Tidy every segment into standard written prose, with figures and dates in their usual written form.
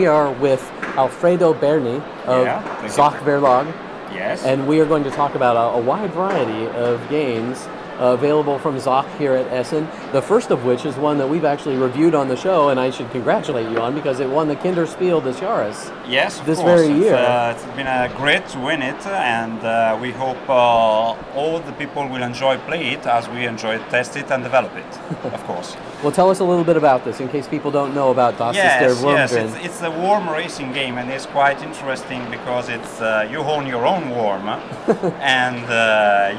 we are with Alfredo Berni of Zoch Verlag. Yes. And we are going to talk about a wide variety of games available from Zoch here at Essen. The first of which is one that we've actually reviewed on the show, and I should congratulate you on because it won the Spiel des Jahres. Yes, this very year. It's been great to win it, and we hope all the people will enjoy play it as we enjoy test it and develop it, of course. Well, tell us a little bit about this in case people don't know about Is Der Wurm Drin. Yes, it's a worm racing game, and it's quite interesting because it's you own your own worm, and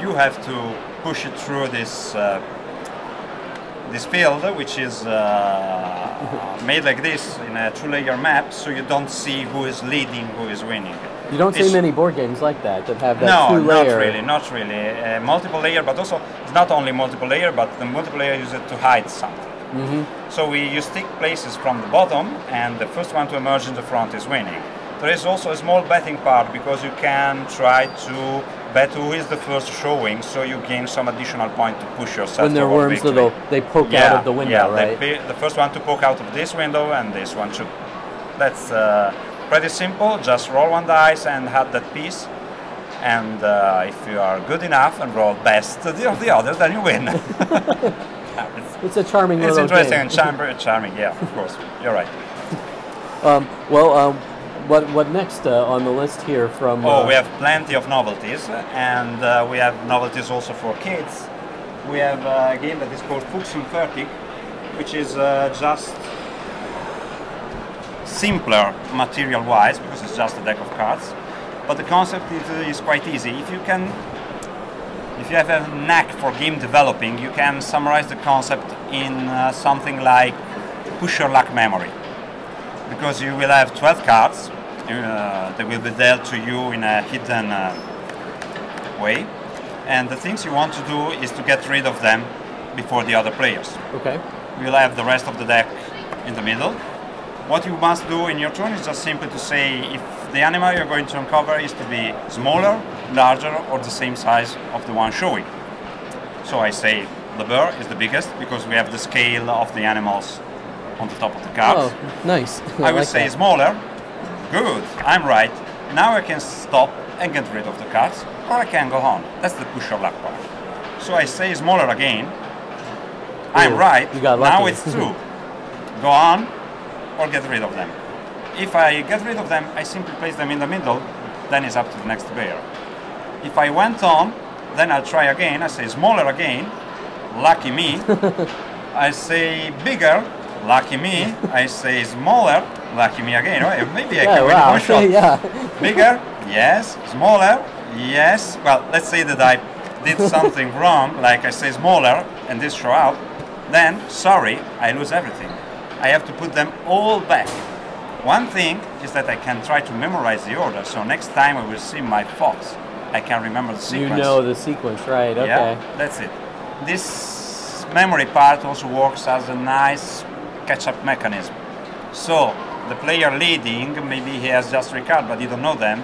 you have to push it through this this field, which is made like this in a two-layer map, so you don't see who is leading, who is winning. You don't see many board games like that have that two-layer. No, not really. Multiple layer, but also it's not only multiple layer, but the multiple layer uses it to hide something. So you stick places from the bottom, and the first one to emerge in the front is winning. There is also a small betting part because you can try to bet who is the first showing, so you gain some additional point to push yourself. When they're worms, they poke out of the window, right? The first one to poke out of this window, and this one too. That's pretty simple. Just roll one dice and have that piece, and if you are good enough and roll best of the others, then you win. It's a charming little game. It's interesting and charming, yeah, of course. You're right. What next on the list here from... we have plenty of novelties, and we have novelties also for kids. We have a game that is called Fuchs and Fertig, which is just simpler material-wise, because it's just a deck of cards. But the concept is quite easy. If you have a knack for game developing, you can summarize the concept in something like push your luck memory. Because you will have 12 cards, they will be dealt to you in a hidden way, and the things you want to do is to get rid of them before the other players. Okay. You'll have the rest of the deck in the middle. What you must do in your turn is just simply to say if the animal you're going to uncover is to be smaller, larger, or the same size of the one showing. So I say the bear is the biggest because we have the scale of the animals on the top of the cards. Oh, nice. I would say smaller. Good, I'm right. Now I can stop and get rid of the cards, or I can go on. That's the push your luck part. So I say smaller again. I'm right. You got lucky. Now it's 2. Go on, or get rid of them. If I get rid of them, I simply place them in the middle, then it's up to the next bear. If I went on, then I'll try again. I say smaller again. Lucky me. I say bigger. Lucky me. I say smaller. Lucky me again. Oh, maybe I can win one shot. Yeah. Bigger. Yes. Smaller. Yes. Well, let's say that I did something wrong, like I say smaller, and this show out. Then, sorry, I lose everything. I have to put them all back. One thing is that I can try to memorize the order, so next time I will see my fox, I can remember the sequence. You know the sequence, right? Okay. Yeah, that's it. This memory part also works as a nice catch-up mechanism. So the player leading, maybe he has just 3 cards, but you don't know them.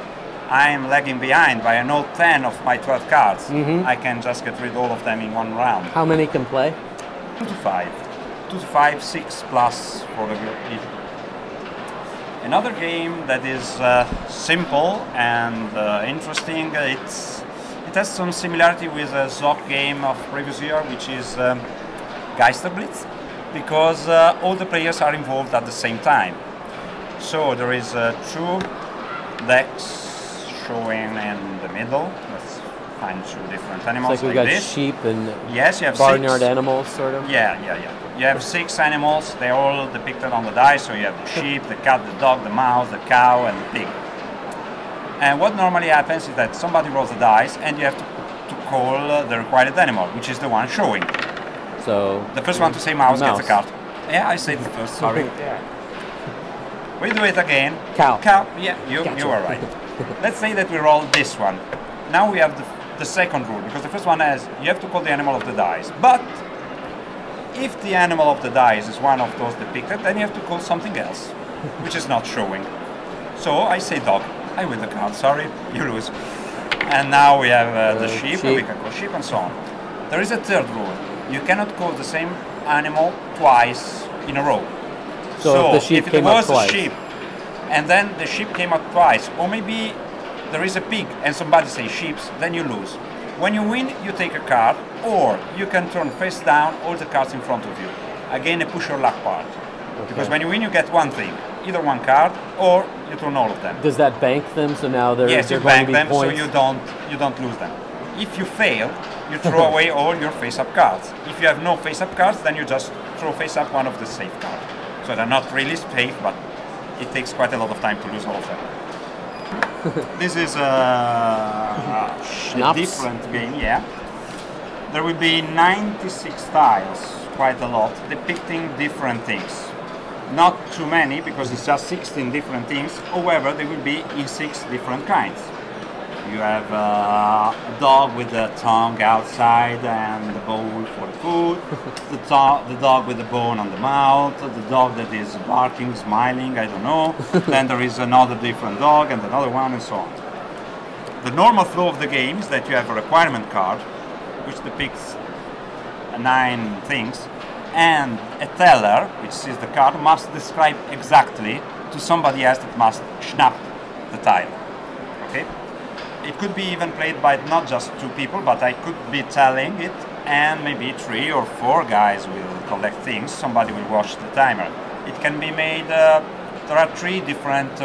I am lagging behind, but I know 10 of my 12 cards. I can just get rid of all of them in one round. How many can play? 2 to 5. 2 to 5, 6 plus for the lead. Another game that is simple and interesting. It has some similarity with a Zoch game of previous year, which is Geisterblitz, because all the players are involved at the same time. So there is 2 decks showing in the middle. Let's find 2 different animals. It's like we've got sheep and yes, you have barnyard 6 animals, sort of. Yeah. You have 6 animals. They're all depicted on the dice. So you have the sheep, the cat, the dog, the mouse, the cow, and the pig. And what normally happens is that somebody rolls the dice, and you have to call the required animal, which is the one showing. So the first one to say mouse gets a card. Yeah, I said it first. Sorry. We do it again. Cow. Cow. Yeah, you are right. Let's say that we roll this one. Now we have the second rule, because the first one has you have to call the animal of the dice. But if the animal of the dice is one of those depicted, then you have to call something else, which is not showing. So I say dog. I win the card. Sorry, you lose. And now we have the sheep. We can call sheep and so on. There is a third rule. You cannot call the same animal twice in a row. So if the sheep if it was a sheep and then the sheep came out twice, or maybe there is a pig and somebody says sheeps, then you lose. When you win, you take a card, or you can turn face down all the cards in front of you. Again, a push your luck part. Okay. Because when you win, you get one thing, either one card, or you turn all of them. Does that bank them, so now they're yes, they're you going bank to be them points? so you don't lose them. If you fail, you throw away all your face-up cards. If you have no face-up cards, then you just throw face-up one of the safe cards. So they're not really safe, but it takes quite a lot of time to lose all of them. This is a different game, yeah. There will be 96 tiles, quite a lot, depicting different things. Not too many, because it's just 16 different things. However, they will be in 6 different kinds. You have a dog with the tongue outside and the bowl for the food, the dog with the bone on the mouth, the dog that is barking, smiling, I don't know. Then there is another different dog and another one, and so on. The normal flow of the game is that you have a requirement card, which depicts 9 things, and a teller, which is the card, must describe exactly to somebody else that must Schnapp the tile. Okay? It could be even played by not just 2 people, but I could be telling it, and maybe 3 or 4 guys will collect things. Somebody will watch the timer. It can be made. There are 3 different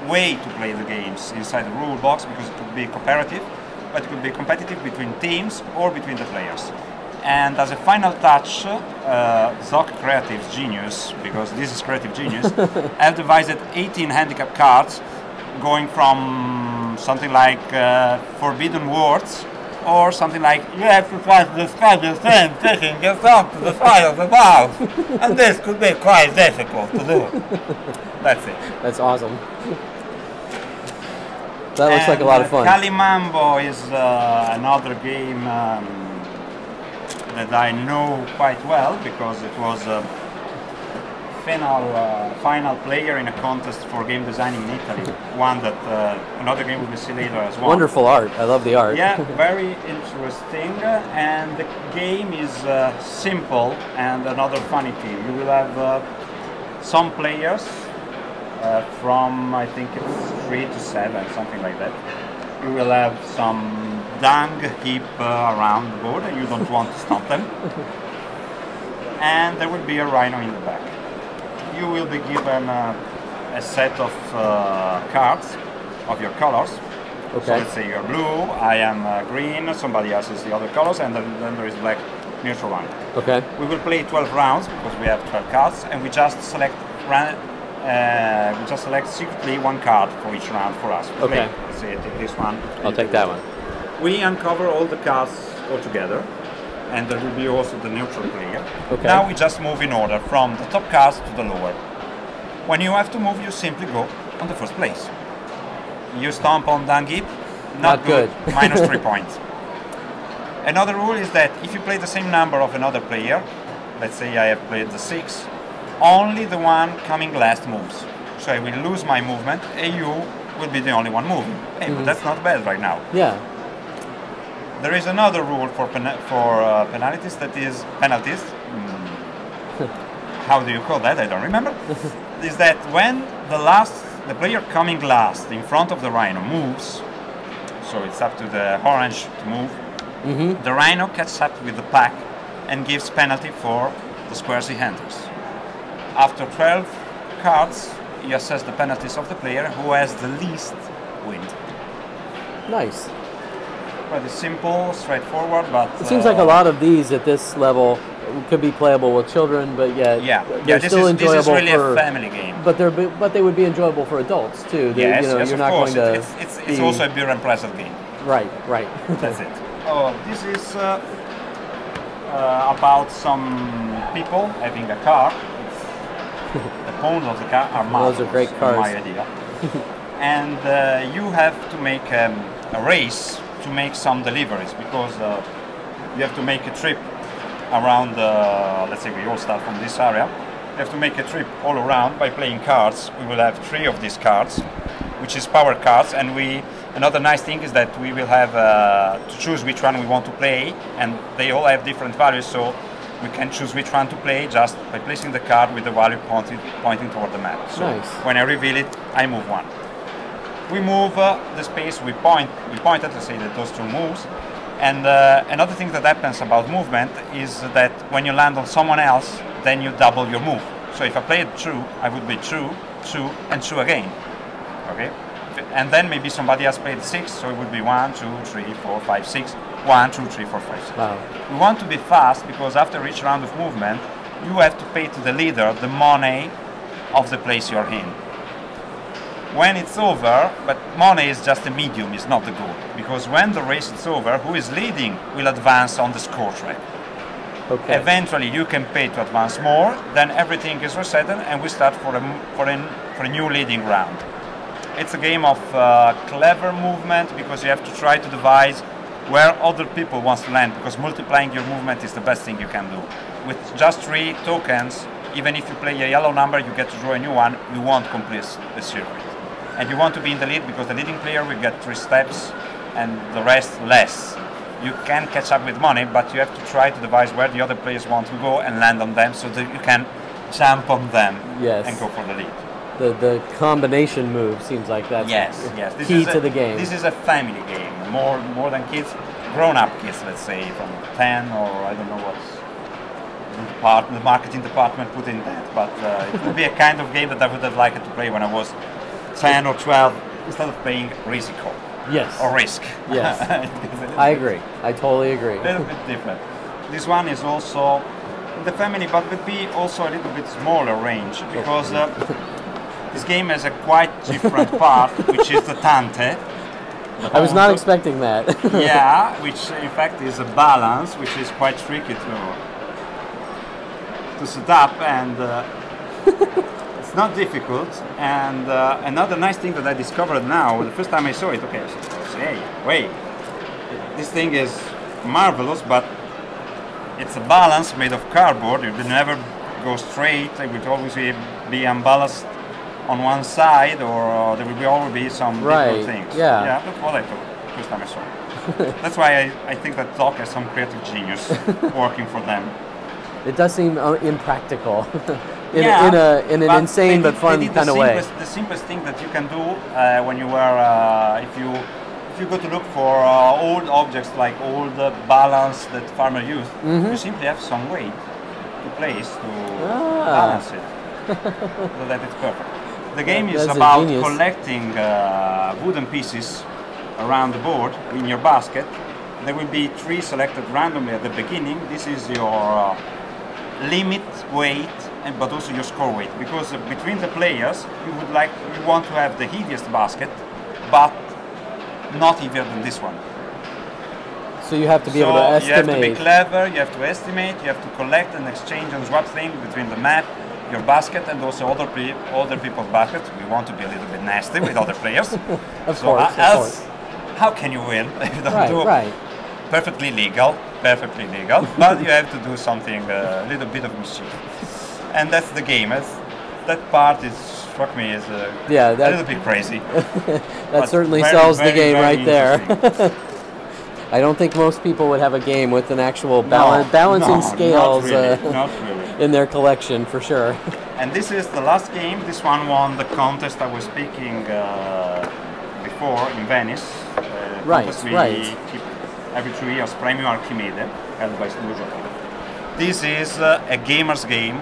ways to play the games inside the rule box, because it could be cooperative, but it could be competitive between teams or between the players. And as a final touch, Zoch Creative's genius, because this is creative genius, have devised 18 handicap cards, going from something like forbidden words, or something like you have to try to describe the same taking your thumb to the side of the mouth, and this could be quite difficult to do. That's it. That's awesome. That looks like a lot of fun. Kalimambo is another game that I know quite well, because it was a final player in a contest for game designing in Italy. One that another game we will see later as well. Wonderful art. I love the art. Yeah, very interesting. And the game is simple, and another funny thing. You will have some players from, I think it's 3 to 7, something like that. You will have some dung heap around the board, and you don't want to stop them. And there will be a Rhino in the back. You will be given a set of cards of your colors. Okay. So let's say you're blue, I am green, somebody else is the other colors, and then there is black neutral one. Okay. We will play 12 rounds, because we have 12 cards, and we just select secretly 1 card for each round for us. Okay. Let's say I take this one. I'll take that one. We uncover all the cards all together, and there will be also the neutral player. Okay. Now we just move in order from the top cards to the lower. When you have to move, you simply go on the first place. You stomp on dung heap, not good. Minus 3 points. Another rule is that if you play the same number of another player, let's say I have played the 6, only the one coming last moves. So I will lose my movement, and you will be the only one moving. Hey, but that's not bad right now. Yeah. There is another rule for penalties, that is penalties. How do you call that? I don't remember. Is that when the player coming last in front of the Rhino moves, so it's up to the orange to move, the Rhino catches up with the pack and gives penalty for the squares he enters. After 12 cards, you assess the penalties of the player who has the least win. Nice. Pretty simple, straightforward, but it seems like a lot of these at this level could be playable with children, but yet they're still enjoyable. This is really a family game. But they would be enjoyable for adults too. Yes, you're not going to. It's also a beer and pleasure game. Right, right. That's it. Oh, this is about some people having a car. The pawns of the car are marbles. Those are great cars. My idea. And you have to make a race to make some deliveries, because you have to make a trip around, let's say we all start from this area, you have to make a trip all around by playing cards. We will have 3 of these cards, which is power cards, and another nice thing is that we will have to choose which one we want to play, and they all have different values, so we can choose which one to play just by placing the card with the value pointing toward the map. So nice. when I reveal it, I move one. We move the space we pointed to say that those two moves. And another thing that happens about movement is that when you land on someone else, then you double your move. So if I played true, I would be true, true, and true again. Okay? And then maybe somebody else played 6, so it would be 1, 2, 3, 4, 5, 6. 1, 2, 3, 4, 5, 6. Wow. We want to be fast because after each round of movement, you have to pay to the leader the money of the place you're in. When it's over, but money is just a medium, it's not the goal. Because when the race is over, who is leading will advance on the score track. Okay. Eventually you can pay to advance more, then everything is reset and we start for a new leading round. It's a game of clever movement because you have to try to devise where other people want to land, because multiplying your movement is the best thing you can do. With just 3 tokens, even if you play a yellow number, you get to draw a new one, you won't complete the circuit. And you want to be in the lead because the leading player will get 3 steps and the rest less. You can catch up with money, but you have to try to devise where the other players want to go and land on them so that you can jump on them and go for the lead. The combination move seems like that's This key is to the game. This is a family game, more than kids, grown-up kids, let's say, from 10 or I don't know what the marketing department put in that, but it would be a kind of game that I would have liked to play when I was 10 or 12, instead of playing Risico. Yes. Or Risk. Yes. I agree. I totally agree. A little bit different. This one is also the family, but would be also a little bit smaller range, because this game has a quite different part, which is the Tante. I was not expecting that. Yeah, which in fact is a balance, which is quite tricky to set up, and it's not difficult. And another nice thing that I discovered now, the first time I saw it, okay, I said, hey, wait, this thing is marvelous, but it's a balance made of cardboard. It will never go straight. It will always be unbalanced on one side, or there will always be some different things. Yeah, that's what I thought first time I saw it. That's why I think that Zoch has some creative genius working for them. It does seem impractical in an insane but fun kind of way. The simplest thing that you can do when you were, if you go to look for old objects like old balance that farmer used, you simply have some weight to place to balance it, so that it's perfect. The game is about collecting wooden pieces around the board in your basket. There will be 3 selected randomly at the beginning. This is your limit weight, but also your score weight, because between the players you want to have the heaviest basket, but not heavier than this one. So you have to be able to estimate. You have to be clever, you have to estimate, you have to collect and exchange and swap things between the map, your basket, and also other people's baskets. We want to be a little bit nasty with other players. Of course. How can you win if you don't do perfectly legal, but you have to do something, a little bit of mischief. And that's the game. That part struck me as a little bit crazy. That certainly sells the game right there. I don't think most people would have a game with an actual balancing scales not really. in their collection, for sure. And this is the last game. This one won the contest I was speaking before in Venice. Right. Keep every 2 years, Premio Archimede, held by Zoch. This is a gamer's game,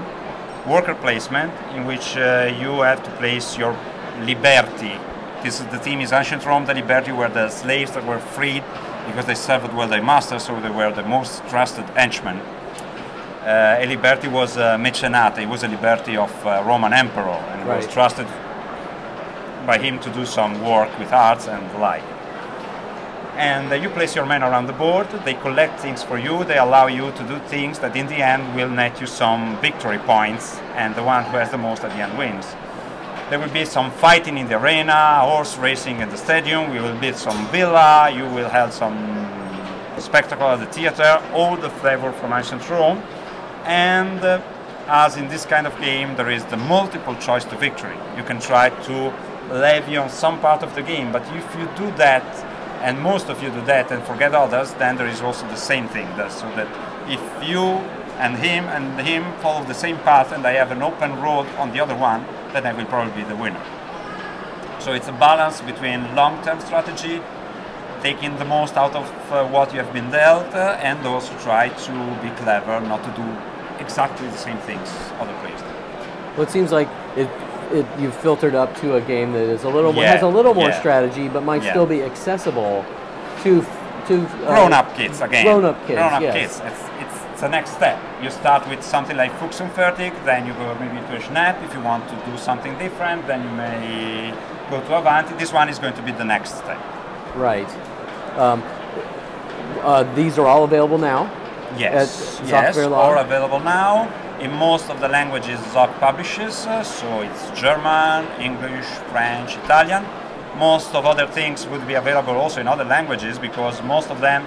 worker placement, in which you have to place your liberty. The theme is ancient Rome, the liberty, where the slaves that were freed because they served well their masters, so they were the most trusted henchmen. A liberty was mecenate. It was a liberty of Roman emperor, and was trusted by him to do some work with arts and the like. And you place your men around the board, they collect things for you, they allow you to do things that in the end will net you some victory points, and the one who has the most at the end wins. There will be some fighting in the arena, horse racing in the stadium, we will build some villa, you will have some spectacle at the theater, all the flavor from ancient Rome. And as in this kind of game, there is the multiple choice to victory. You can try to levy on some part of the game, but if you do that, and most of you do that and forget others, then there is also the same thing. So that if you and him follow the same path, and I have an open road on the other one, then I will probably be the winner. So it's a balance between long-term strategy, taking the most out of what you have been dealt, and also try to be clever, not to do exactly the same things other players do. Well, it seems like you've filtered up to a game that is a little more, has a little more strategy, but might still be accessible to grown-up kids again. Grown-up kids. Kids. It's the next step. You start with something like Fuchs and Fertig, then you go maybe to a Schnapp. If you want to do something different, then you may go to Avanti. This one is going to be the next step. Right. These are all available now. Yes, Zoch Verlag. all available now in most of the languages Zoch publishes. So it's German, English, French, Italian. Most of other things would be available also in other languages, because most of them,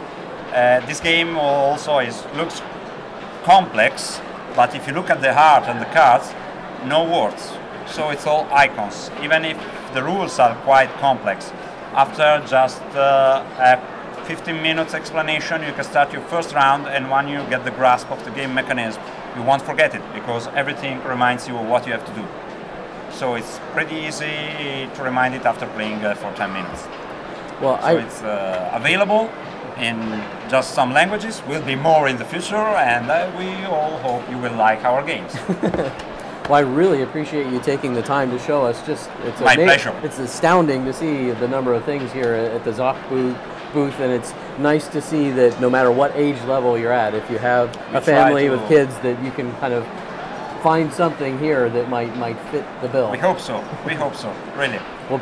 this game also looks complex, but if you look at the art and the cards, no words. So it's all icons, even if the rules are quite complex. After just a 15 minutes explanation, you can start your first round, and when you get the grasp of the game mechanism, you won't forget it, because everything reminds you of what you have to do. So it's pretty easy to remind it after playing for 10 minutes. Well, so it's available in just some languages, will be more in the future, and we all hope you will like our games. Well, I really appreciate you taking the time to show us. It's my pleasure. It's astounding to see the number of things here at the Zoch booth, and it's nice to see that no matter what age level you're at, if you have a family with kids, that you can kind of find something here that might fit the bill. We hope so. We hope so. Really. Well,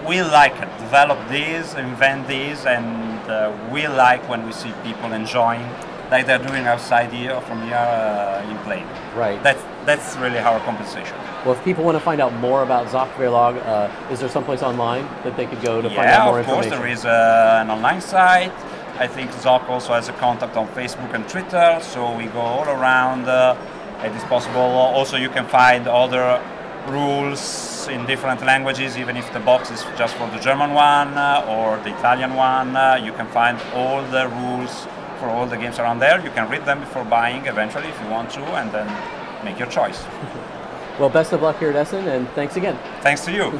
we like it. Develop these, invent these, and we like when we see people enjoying, like they're doing outside here, from here in plane. Right. That's really our compensation. Well, if people want to find out more about Zoch Verlag, is there someplace online that they could go to find out more information? Yeah, of course, there is an online site. I think Zoch also has a contact on Facebook and Twitter, so we go all around. It is possible. Also, you can find other rules in different languages, even if the box is just for the German one or the Italian one. You can find all the rules for all the games around there. You can read them before buying eventually if you want to, and then make your choice. Well, best of luck here at Essen, and thanks again. Thanks to you.